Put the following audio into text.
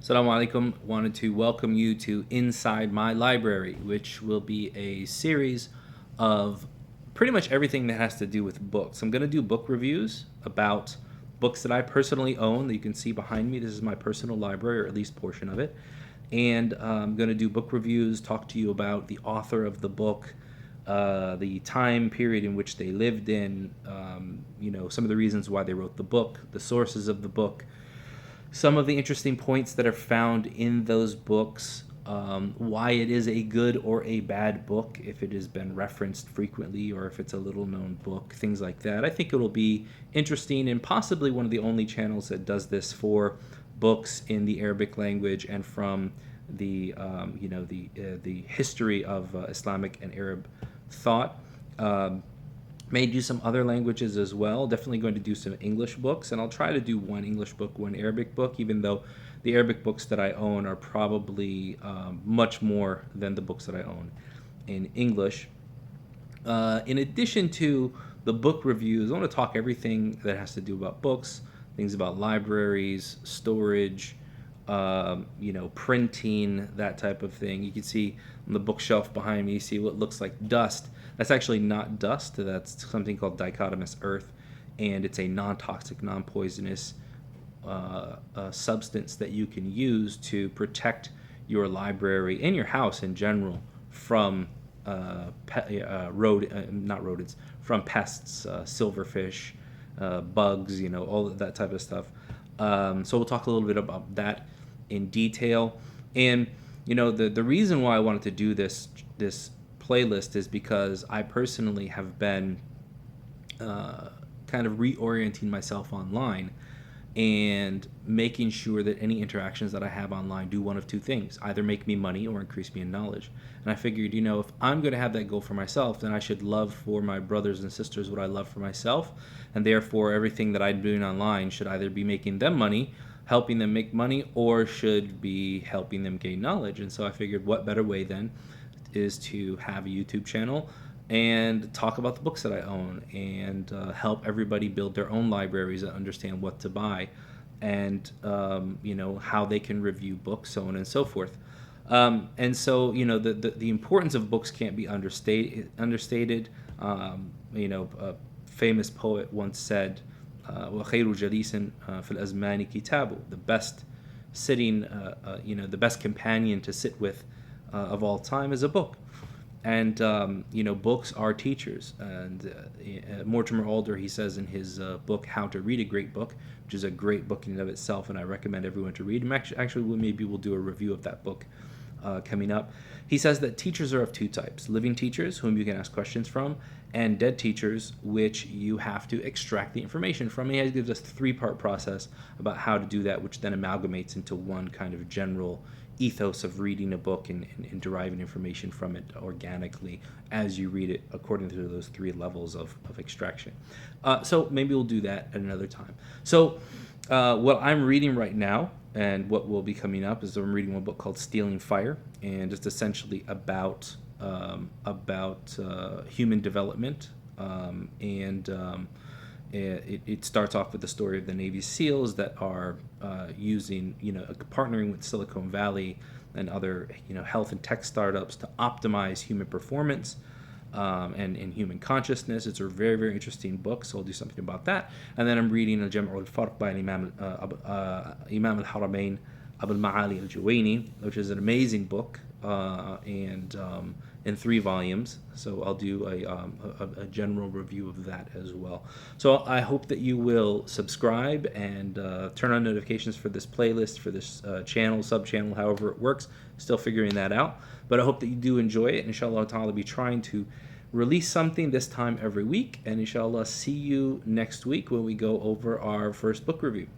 Assalamu alaikum. Wanted to welcome you to Inside My Library, which will be a series of pretty much everything that has to do with books. I'm going to do book reviews about books that I personally own that you can see behind me. This is my personal library, or at least portion of it. And I'm going to do book reviews, talk to you about the author of the book, the time period in which they lived in, some of the reasons why they wrote the book, the sources of the book, some of the interesting points that are found in those books, why it is a good or a bad book, if it has been referenced frequently or if it's a little known book, things like that. I think it'll be interesting and possibly one of the only channels that does this for books in the Arabic language and from the history of Islamic and Arab thought. May do some other languages as well. Definitely going to do some English books, and I'll try to do one English book, one Arabic book, even though the Arabic books that I own are probably much more than the books that I own in English. In addition to the book reviews, I want to talk everything that has to do about books, things about libraries, storage, printing, that type of thing. You can see on the bookshelf behind me, you see what looks like dust. That's actually not dust. That's something called dichotomous earth, and it's a non-toxic, non-poisonous substance that you can use to protect your library and your house in general from not rodents, from pests, silverfish, bugs, all of that type of stuff. So we'll talk a little bit about that in detail. And the reason why I wanted to do this playlist is because I personally have been kind of reorienting myself online and making sure that any interactions that I have online do one of two things: either make me money or increase me in knowledge. And I figured, if I'm going to have that goal for myself, then I should love for my brothers and sisters what I love for myself, and therefore everything that I'm doing online should either be making them money, helping them make money, or should be helping them gain knowledge. And so I figured, what better way then is to have a YouTube channel and talk about the books that I own and help everybody build their own libraries and understand what to buy and how they can review books, so on and so forth. And so the importance of books can't be understated. A famous poet once said, وَخَيْرُ جَلِيسٍ فِي الْأَزْمَانِ كِتَابُ. The best sitting, the best companion to sit with of all time is a book. And books are teachers. And Mortimer Alder, he says in his book How to Read a Great Book, which is a great book in and of itself, and I recommend everyone to read. Actually, maybe we'll do a review of that book coming up. He says that teachers are of two types: living teachers, whom you can ask questions from, and dead teachers, which you have to extract the information from. He gives us a three-part process about how to do that, which then amalgamates into one kind of general ethos of reading a book and deriving information from it organically as you read it, according to those three levels of extraction. So maybe we'll do that at another time. So what I'm reading right now and what will be coming up is I'm reading one book called Stealing Fire, and it's essentially about human development, it starts off with the story of the Navy SEALs that are partnering with Silicon Valley and other health and tech startups to optimize human performance and human consciousness. It's a very, very interesting book, so I'll do something about that. And then I'm reading Al-Jam' al-Farq by Imam al-Haramain Abu al-Ma'ali al-Juwayni, which is an amazing book, and in 3 volumes. So I'll do a general review of that as well. So I hope that you will subscribe and turn on notifications for this playlist, for this channel, sub-channel, however it works. Still figuring that out. But I hope that you do enjoy it. Inshallah ta'ala, I'll be trying to release something this time every week. And inshallah, see you next week when we go over our first book review.